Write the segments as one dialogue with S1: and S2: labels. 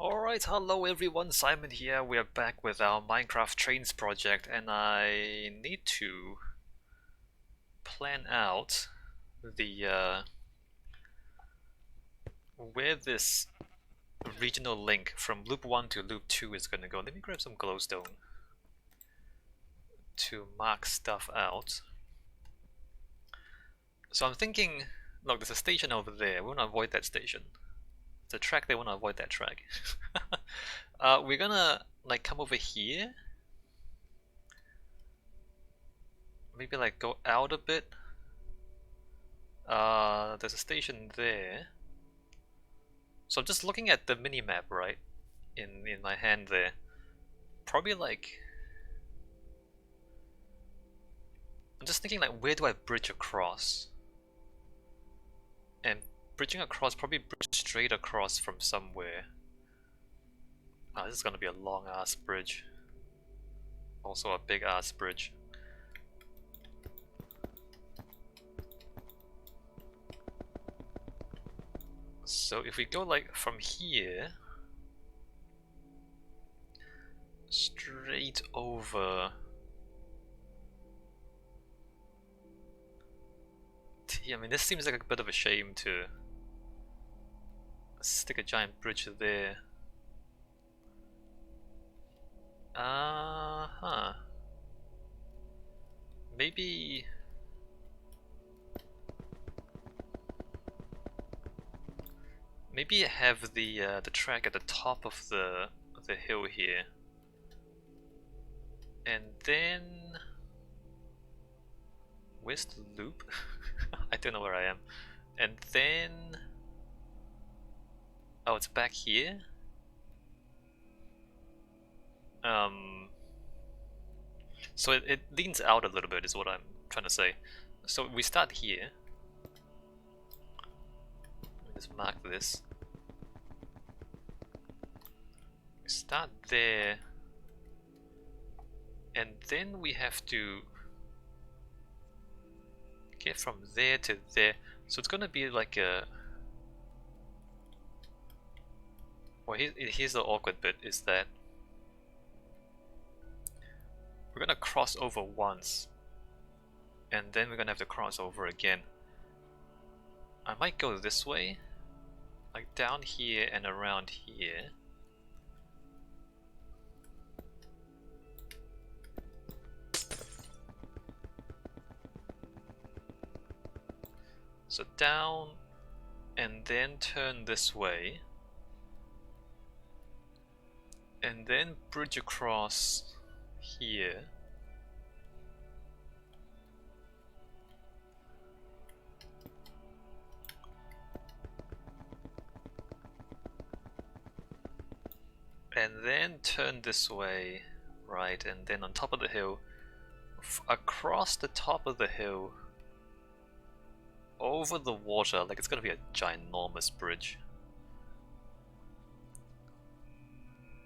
S1: Alright, hello everyone, Simon here. We are back with our Minecraft Trains project, and I need to plan out the where this regional link from loop 1 to loop 2 is gonna go. Let me grab some glowstone to mark stuff out. So I'm thinking, look, there's a station over there. We want to avoid that station. It's a track, they want to avoid that track. We're gonna like come over here. Maybe like go out a bit. There's a station there. So I'm just looking at the mini-map, right? In my hand there. Probably like... I'm just thinking like, where do I bridge across? And bridging across, probably bridge straight across from somewhere. This is gonna be a long ass bridge. Also a big ass bridge. So if we go like from here straight over, I mean, this seems like a bit of a shame to stick a giant bridge there. Maybe have the track at the top of the hill here, and then where's the loop? I don't know where I am. And then oh, it's back here. So it leans out a little bit is what I'm trying to say. So we start here. Let me just mark this. We start there, and then we have to get from there to there. So it's gonna be like a... Well, here's the awkward bit, is that we're gonna cross over once, and then we're gonna have to cross over again. I might go this way, like down here and around here. So down, and then turn this way, and then bridge across here. And then turn this way, right, and then on top of the hill, across the top of the hill, over the water, like it's gonna be a ginormous bridge.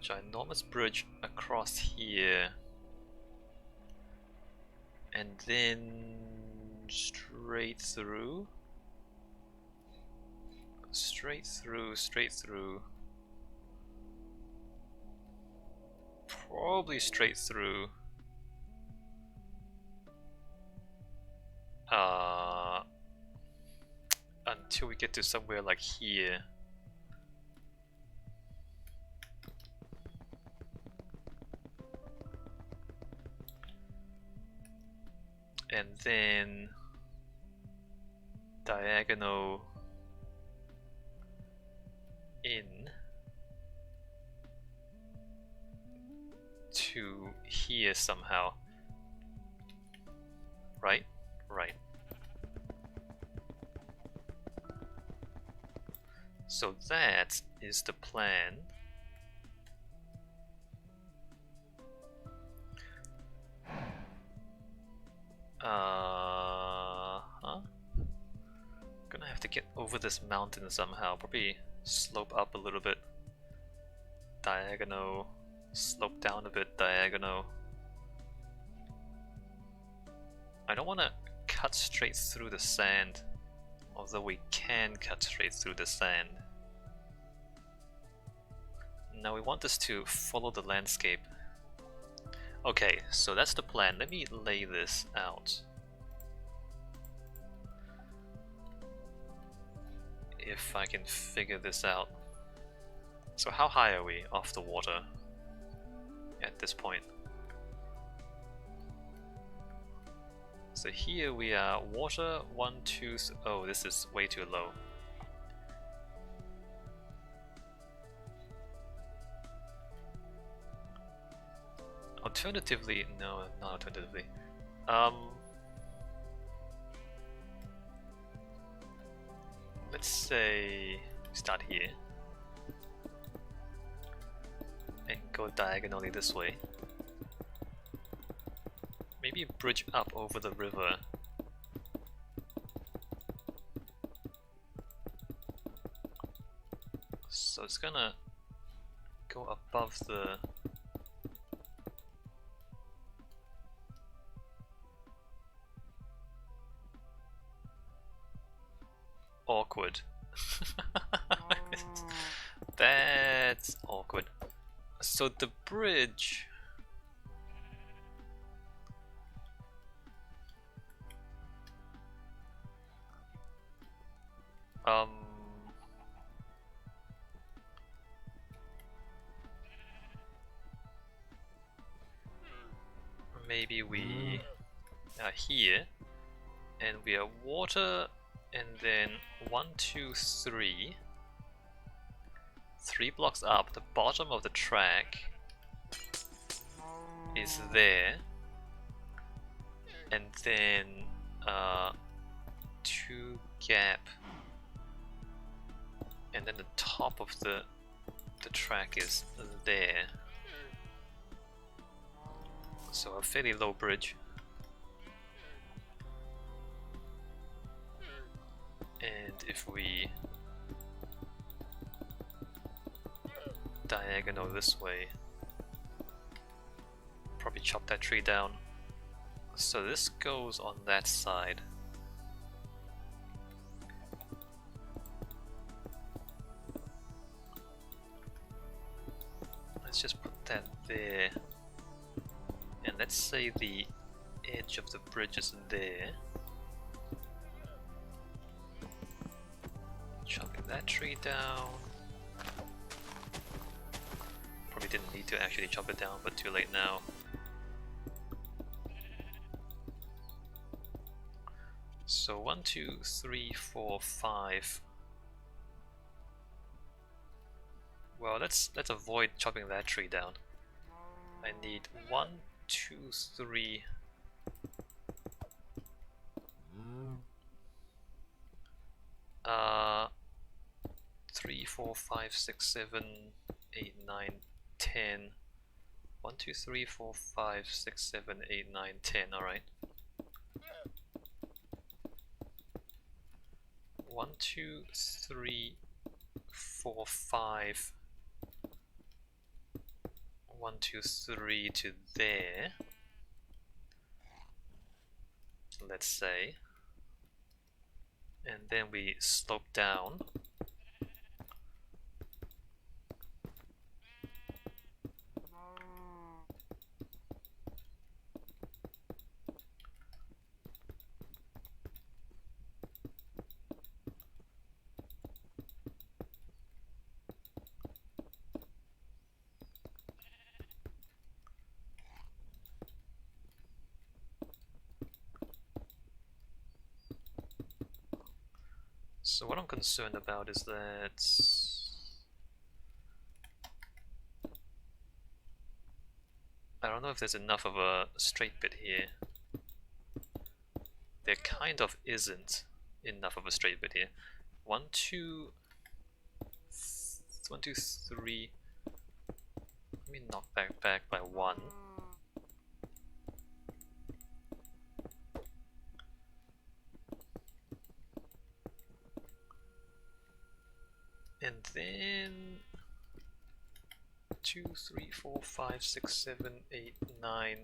S1: Ginormous bridge across here, and then straight through, straight through, probably straight through. Until we get to somewhere like here. And then diagonal in to here somehow. Right? Right. So that is the plan. Gonna have to get over this mountain somehow. Probably slope up a little bit. Diagonal. Slope down a bit. Diagonal. I don't want to cut straight through the sand, although we can cut straight through the sand. Now we want this to follow the landscape. Okay, so that's the plan. Let me lay this out. If I can figure this out. So how high are we off the water at this point? So here we are water 1, 2, oh, this is way too low. Alternatively, no, not alternatively. Let's say start here and go diagonally this way. Maybe bridge up over the river. So it's gonna go above the awkward. That's awkward. So the bridge maybe we are here and we are water, and then 1, 2, 3. 3 blocks up, the bottom of the track is there, and then 2 gap, and then the top of the track is there. So a fairly low bridge. And if we diagonal this way, probably chop that tree down. So this goes on that side. Let's just put that there. And let's say the edge of the bridge is there. Chopping that tree down. Probably didn't need to actually chop it down, but too late now. So 1, 2, 3, 4, 5. Well, let's avoid chopping that tree down. I need 1, 2, 3. 3, 4, 5, 6, 7, 8, 9, 10. 1, 2, 3, 4, 5, 6, 7, 8, 9, 10. Alright. 1, 2, 3, 4, 5. 1, 2, 3 to there. Let's say. And then we slope down. So what I'm concerned about is that I don't know if there's enough of a straight bit here. There kind of isn't enough of a straight bit here. 1, 2, 1, 2, 3. Let me knock back by 1. And then 2, 3, 4, 5, 6, 7, 8, 9,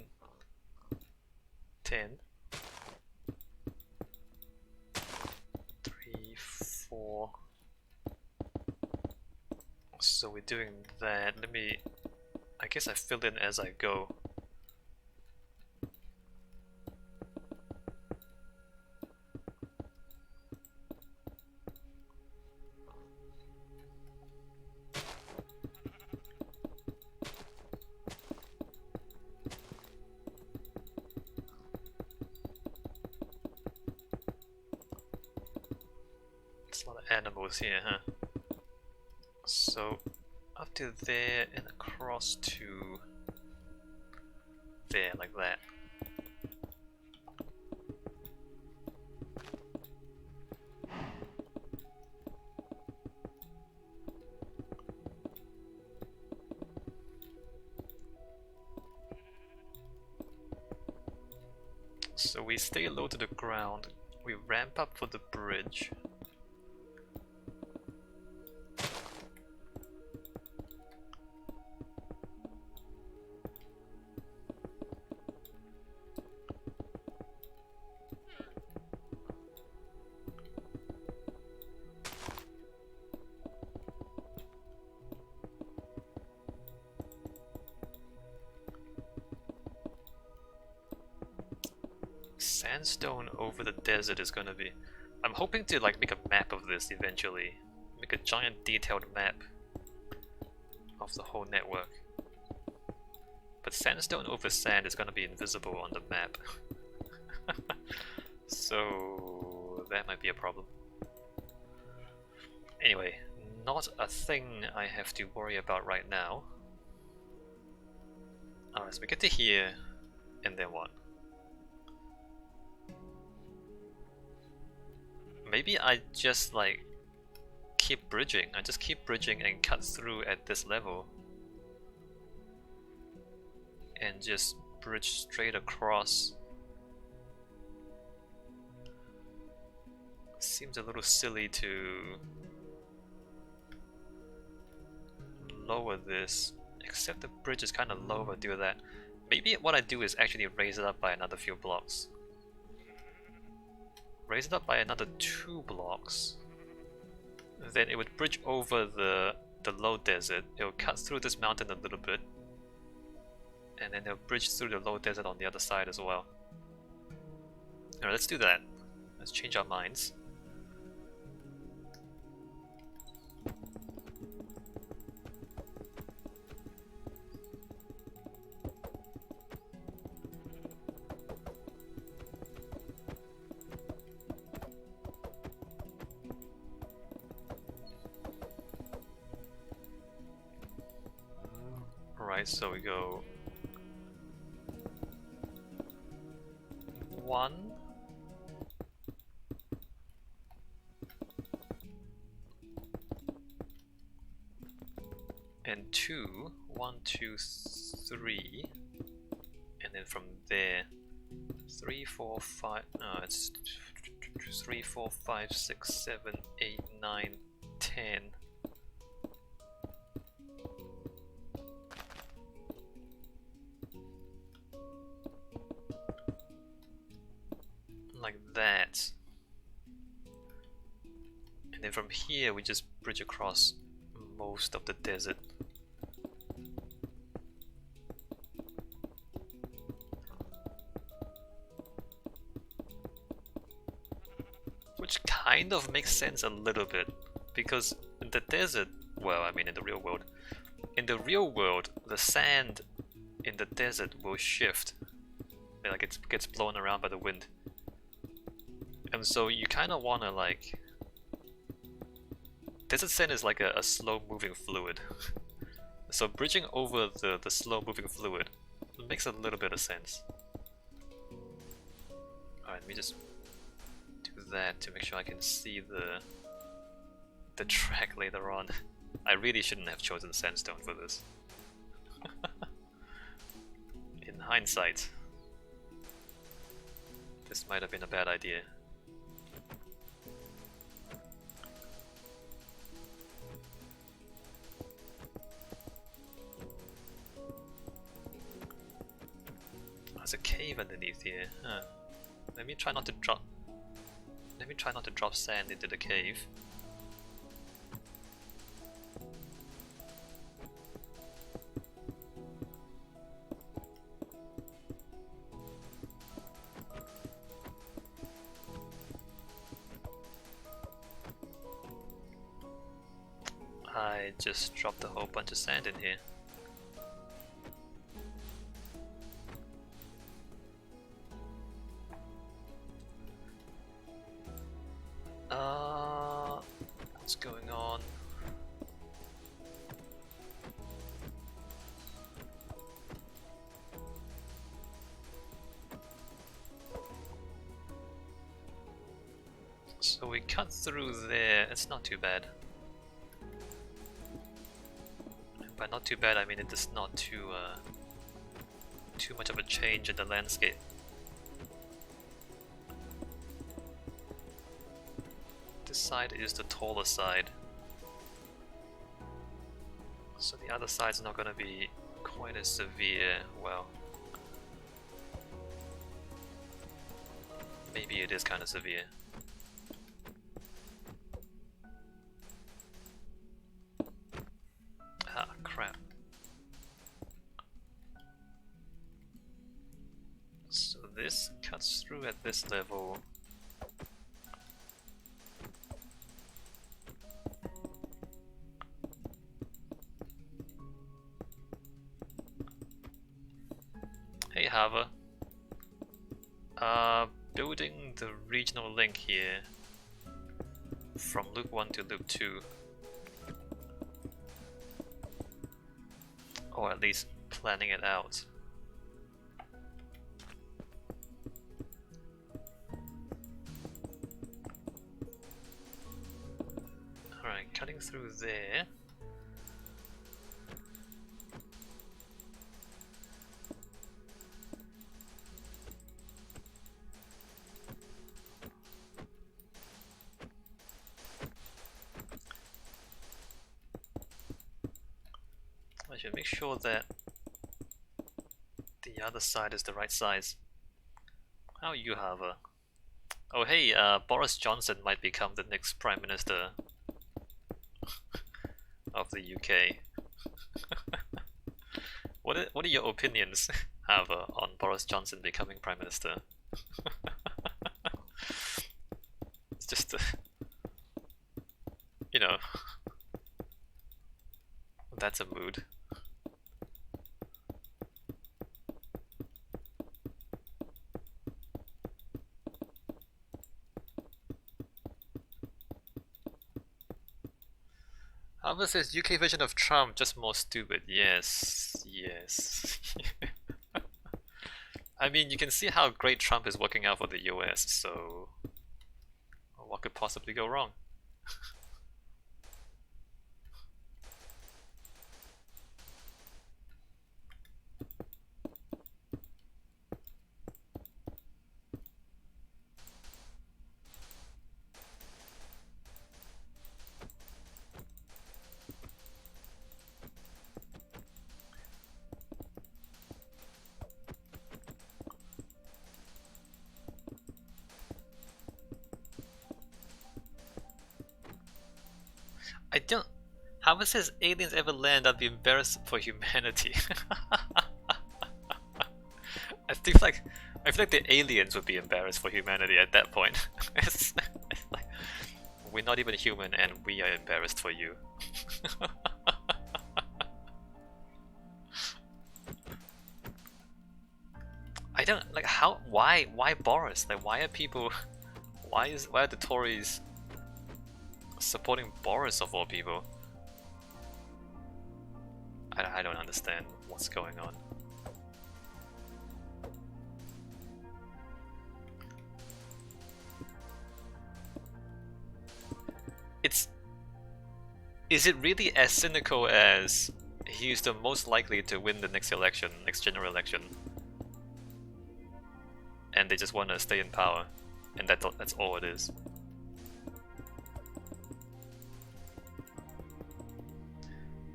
S1: 10. 3, 4, So we're doing that. I guess I fill in as I go. There's a lot of animals here, huh? So up to there and across to there, like that. So we stay low to the ground, we ramp up for the bridge. Sandstone over the desert is gonna be... I'm hoping to like make a map of this eventually. Make a giant detailed map of the whole network. But sandstone over sand is gonna be invisible on the map. So that might be a problem. Anyway, not a thing I have to worry about right now. Alright, so we get to here, and then what? Maybe I just like keep bridging. I just keep bridging and cut through at this level. And just bridge straight across. Seems a little silly to lower this, except the bridge is kind of low if I do that. Maybe what I do is actually raise it up by another few blocks. Raise it up by another 2 blocks. Then it would bridge over the low desert. It will cut through this mountain a little bit. And then it'll bridge through the low desert on the other side as well. Alright, let's do that. Let's change our minds. Alright, so we go 1, and 2, 1, 2, 3, and then from there 3, 4, 5, no, it's 3, 4, 5, 6, 7, 8, 9, 10. Like that. And then from here we just bridge across most of the desert. Which kind of makes sense a little bit, because in the desert, well, I mean in the real world, the sand in the desert will shift, like it gets blown around by the wind. And so you kind of want to like... Desert sand is like a slow moving fluid. So bridging over the slow moving fluid makes a little bit of sense. Alright, let me just do that to make sure I can see the track later on. I really shouldn't have chosen sandstone for this. In hindsight, this might have been a bad idea. There's a cave underneath here. Huh. Let me try not to drop sand into the cave. I just dropped a whole bunch of sand in here. What's going on? So we cut through there, it's not too bad. By not too bad, I mean it is not too much of a change in the landscape. This side is the taller side, so the other side's not gonna be quite as severe. Well, maybe it is kind of severe. Ah, crap. So this cuts through at this level. Hey Hava. Building the regional link here from loop 1 to loop 2. Or at least planning it out. Alright, cutting through there. I should make sure that the other side is the right size. How you have a... Oh hey, Boris Johnson might become the next Prime Minister of the UK. What are your opinions, Hava, on Boris Johnson becoming Prime Minister? It's just, you know, that's a mood. Hava says UK version of Trump, just more stupid. Yes, yes. I mean, you can see how great Trump is working out for the US, so what could possibly go wrong? I don't... How says aliens ever land? I'd be embarrassed for humanity. I feel like the aliens would be embarrassed for humanity at that point. It's like, we're not even human and we are embarrassed for you. I don't like how why Boris? Like why are people why are the Tories supporting Boris of all people? I don't understand what's going on. Is it really as cynical as he's the most likely to win the next election, next general election, and they just want to stay in power, and that's all it is?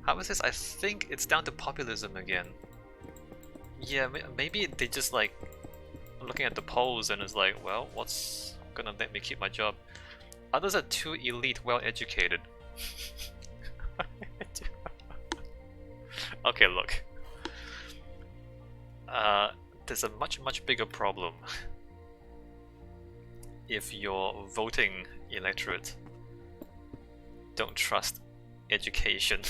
S1: How is this? I think it's down to populism again. Yeah, maybe they just like looking at the polls and it's like, well, what's gonna let me keep my job? Others are too elite, well educated. Okay, look. There's a much bigger problem if your voting electorate don't trust education.